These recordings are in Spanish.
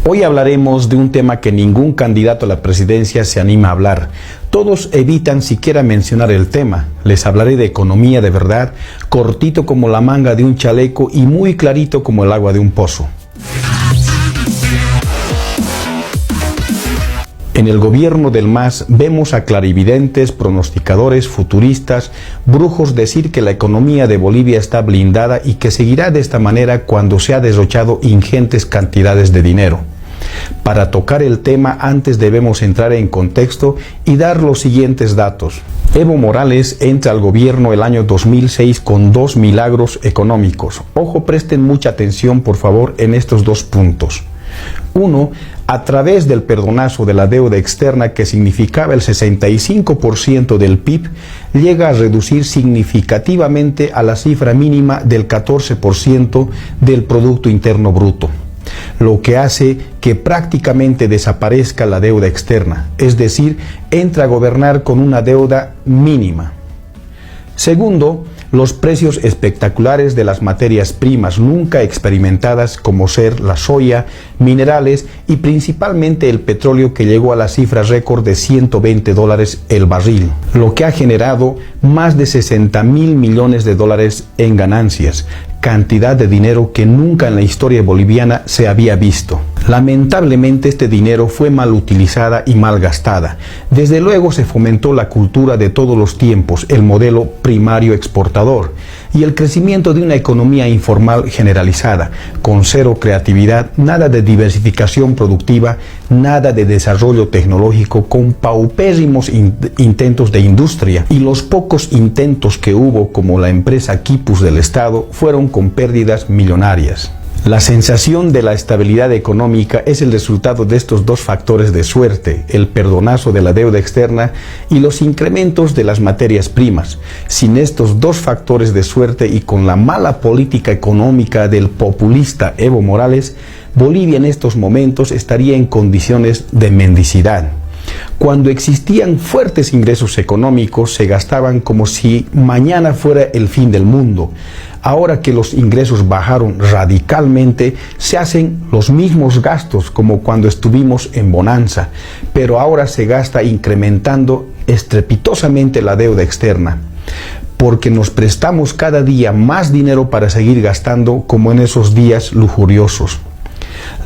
Hoy hablaremos de un tema que ningún candidato a la presidencia se anima a hablar. Todos evitan siquiera mencionar el tema. Les hablaré de economía de verdad, cortito como la manga de un chaleco y muy clarito como el agua de un pozo. En el gobierno del MAS vemos a clarividentes, pronosticadores, futuristas, brujos decir que la economía de Bolivia está blindada y que seguirá de esta manera cuando se ha derrochado ingentes cantidades de dinero. Para tocar el tema antes debemos entrar en contexto y dar los siguientes datos. Evo Morales entra al gobierno el año 2006 con 2 milagros económicos. Ojo, presten mucha atención por favor en estos dos puntos. 1. A través del perdonazo de la deuda externa que significaba el 65% del PIB, llega a reducir significativamente a la cifra mínima del 14% del Producto Interno Bruto, lo que hace que prácticamente desaparezca la deuda externa, es decir, entra a gobernar con una deuda mínima. Segundo, los precios espectaculares de las materias primas nunca experimentadas como ser la soya, minerales y principalmente el petróleo que llegó a la cifra récord de $120 el barril, lo que ha generado más de 60.000 millones de dólares en ganancias, cantidad de dinero que nunca en la historia boliviana se había visto. Lamentablemente este dinero fue mal utilizada y mal gastada. Desde luego se fomentó la cultura de todos los tiempos, el modelo primario exportador y el crecimiento de una economía informal generalizada, con cero creatividad, nada de diversificación productiva, nada de desarrollo tecnológico, con paupérrimos intentos de industria, y los pocos intentos que hubo, como la empresa Quipus del Estado, fueron con pérdidas millonarias. La sensación de la estabilidad económica es el resultado de estos dos factores de suerte, el perdonazo de la deuda externa y los incrementos de las materias primas. Sin estos dos factores de suerte y con la mala política económica del populista Evo Morales, Bolivia en estos momentos estaría en condiciones de mendicidad. Cuando existían fuertes ingresos económicos, se gastaban como si mañana fuera el fin del mundo. Ahora que los ingresos bajaron radicalmente, se hacen los mismos gastos como cuando estuvimos en bonanza, pero ahora se gasta incrementando estrepitosamente la deuda externa, porque nos prestamos cada día más dinero para seguir gastando como en esos días lujuriosos.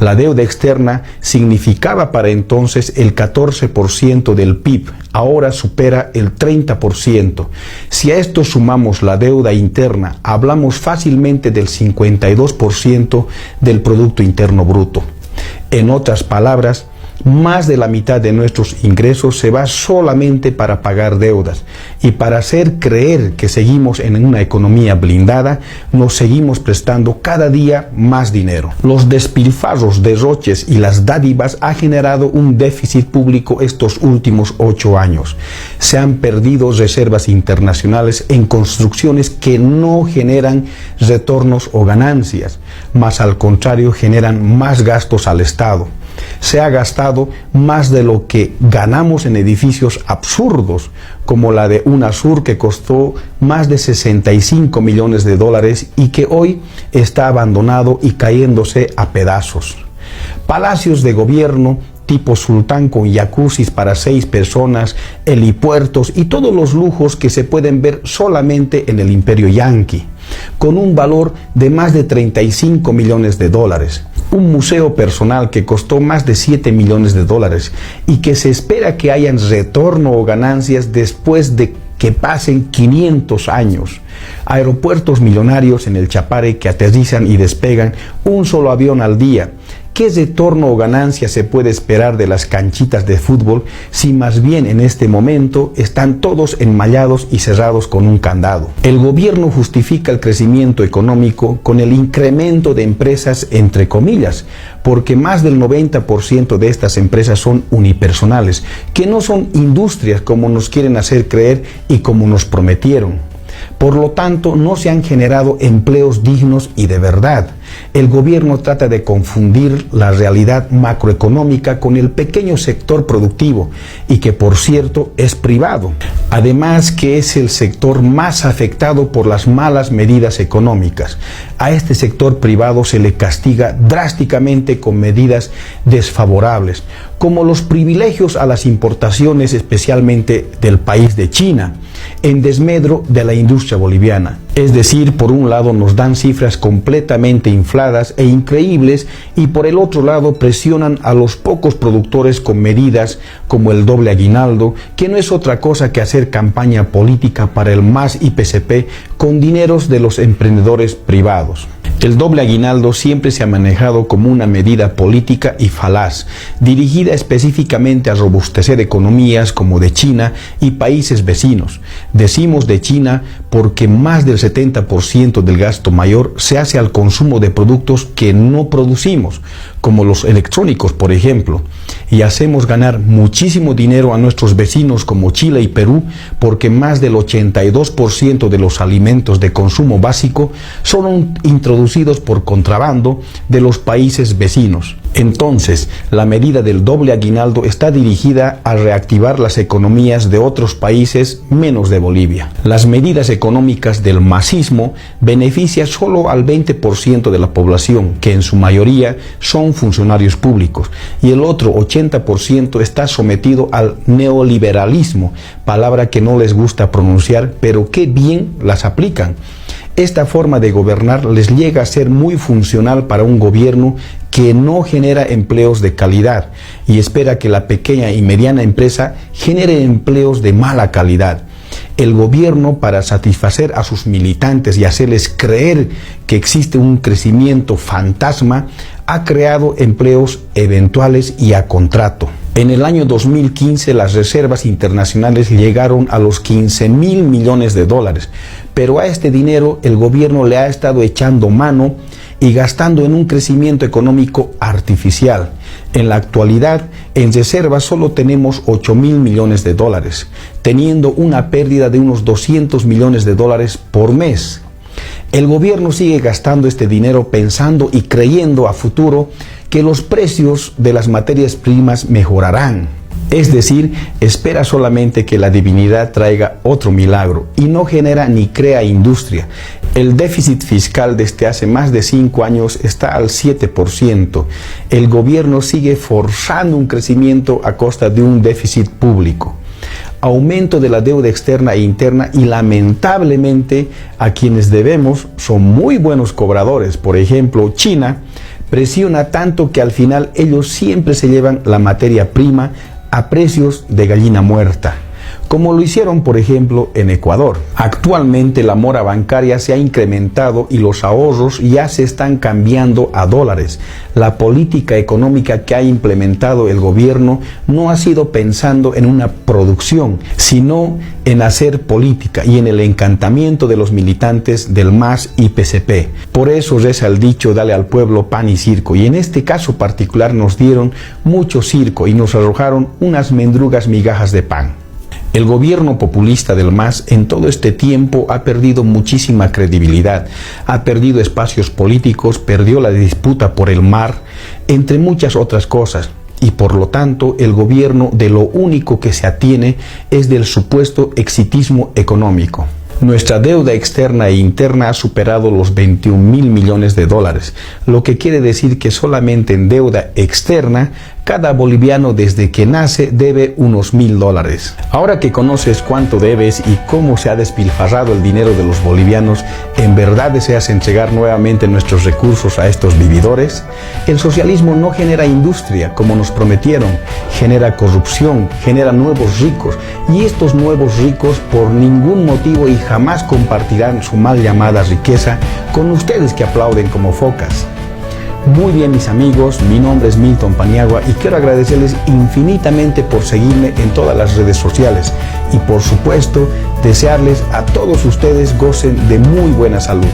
La deuda externa significaba para entonces el 14% del PIB, ahora supera el 30%. Si a esto sumamos la deuda interna, hablamos fácilmente del 52% del Producto Interno Bruto. En otras palabras, más de la mitad de nuestros ingresos se va solamente para pagar deudas, y para hacer creer que seguimos en una economía blindada, nos seguimos prestando cada día más dinero. Los despilfarros, derroches y las dádivas ha generado un déficit público estos últimos 8 años. Se han perdido reservas internacionales en construcciones que no generan retornos o ganancias, más al contrario generan más gastos al Estado. Se ha gastado más de lo que ganamos en edificios absurdos, como la de UNASUR, que costó más de 65 millones de dólares y que hoy está abandonado y cayéndose a pedazos. Palacios de gobierno tipo sultán con jacuzzis para 6 personas, helipuertos y todos los lujos que se pueden ver solamente en el imperio yanqui, con un valor de más de 35 millones de dólares. Un museo personal que costó más de 7 millones de dólares y que se espera que hayan retorno o ganancias después de que pasen 500 años. Aeropuertos millonarios en el Chapare que aterrizan y despegan un solo avión al día. ¿Qué retorno o ganancia se puede esperar de las canchitas de fútbol si más bien en este momento están todos enmallados y cerrados con un candado? El gobierno justifica el crecimiento económico con el incremento de empresas entre comillas, porque más del 90% de estas empresas son unipersonales, que no son industrias como nos quieren hacer creer y como nos prometieron. Por lo tanto, no se han generado empleos dignos y de verdad. El gobierno trata de confundir la realidad macroeconómica con el pequeño sector productivo y que, por cierto, es privado. Además que es el sector más afectado por las malas medidas económicas. A este sector privado se le castiga drásticamente con medidas desfavorables, como los privilegios a las importaciones, especialmente del país de China, en desmedro de la industria boliviana. Es decir, por un lado nos dan cifras completamente infladas e increíbles y por el otro lado presionan a los pocos productores con medidas como el doble aguinaldo, que no es otra cosa que hacer campaña política para el MAS y PCP con dineros de los emprendedores privados. El doble aguinaldo siempre se ha manejado como una medida política y falaz, dirigida específicamente a robustecer economías como de China y países vecinos. Decimos de China porque más del 70% del gasto mayor se hace al consumo de productos que no producimos, como los electrónicos, por ejemplo, y hacemos ganar muchísimo dinero a nuestros vecinos como Chile y Perú porque más del 82% de los alimentos de consumo básico son introducidos por contrabando de los países vecinos. Entonces, la medida del doble aguinaldo está dirigida a reactivar las economías de otros países menos de Bolivia. Las medidas económicas del masismo benefician solo al 20% de la población, que en su mayoría son funcionarios públicos, y el otro 80% está sometido al neoliberalismo, palabra que no les gusta pronunciar, pero que bien las aplican. Esta forma de gobernar les llega a ser muy funcional para un gobierno que no genera empleos de calidad y espera que la pequeña y mediana empresa genere empleos de mala calidad. El gobierno, para satisfacer a sus militantes y hacerles creer que existe un crecimiento fantasma, ha creado empleos eventuales y a contrato. En el año 2015 las reservas internacionales llegaron a los 15.000 millones de dólares, pero a este dinero el gobierno le ha estado echando mano y gastando en un crecimiento económico artificial. En la actualidad, en reservas solo tenemos 8.000 millones de dólares, teniendo una pérdida de unos 200 millones de dólares por mes. El gobierno sigue gastando este dinero pensando y creyendo a futuro que los precios de las materias primas mejorarán. Es decir, espera solamente que la divinidad traiga otro milagro y no genera ni crea industria. El déficit fiscal desde hace más de 5 años está al 7%. El gobierno sigue forzando un crecimiento a costa de un déficit público. Aumento de la deuda externa e interna y lamentablemente a quienes debemos son muy buenos cobradores. Por ejemplo, China presiona tanto que al final ellos siempre se llevan la materia prima a precios de gallina muerta, como lo hicieron por ejemplo en Ecuador. Actualmente la mora bancaria se ha incrementado y los ahorros ya se están cambiando a dólares. La política económica que ha implementado el gobierno no ha sido pensando en una producción, sino en hacer política y en el encantamiento de los militantes del MAS y PCP. Por eso reza el dicho: dale al pueblo pan y circo, y en este caso particular nos dieron mucho circo y nos arrojaron unas mendrugas migajas de pan. El gobierno populista del MAS en todo este tiempo ha perdido muchísima credibilidad, ha perdido espacios políticos, perdió la disputa por el mar, entre muchas otras cosas. Y por lo tanto el gobierno de lo único que se atiene es del supuesto exitismo económico. Nuestra deuda externa e interna ha superado los 21.000 millones de dólares, lo que quiere decir que solamente en deuda externa cada boliviano desde que nace debe unos $1.000. Ahora que conoces cuánto debes y cómo se ha despilfarrado el dinero de los bolivianos, ¿en verdad deseas entregar nuevamente nuestros recursos a estos vividores? El socialismo no genera industria como nos prometieron, genera corrupción, genera nuevos ricos, y estos nuevos ricos por ningún motivo y jamás compartirán su mal llamada riqueza con ustedes que aplauden como focas. Muy bien, mis amigos, mi nombre es Milton Paniagua y quiero agradecerles infinitamente por seguirme en todas las redes sociales y por supuesto desearles a todos ustedes gocen de muy buena salud.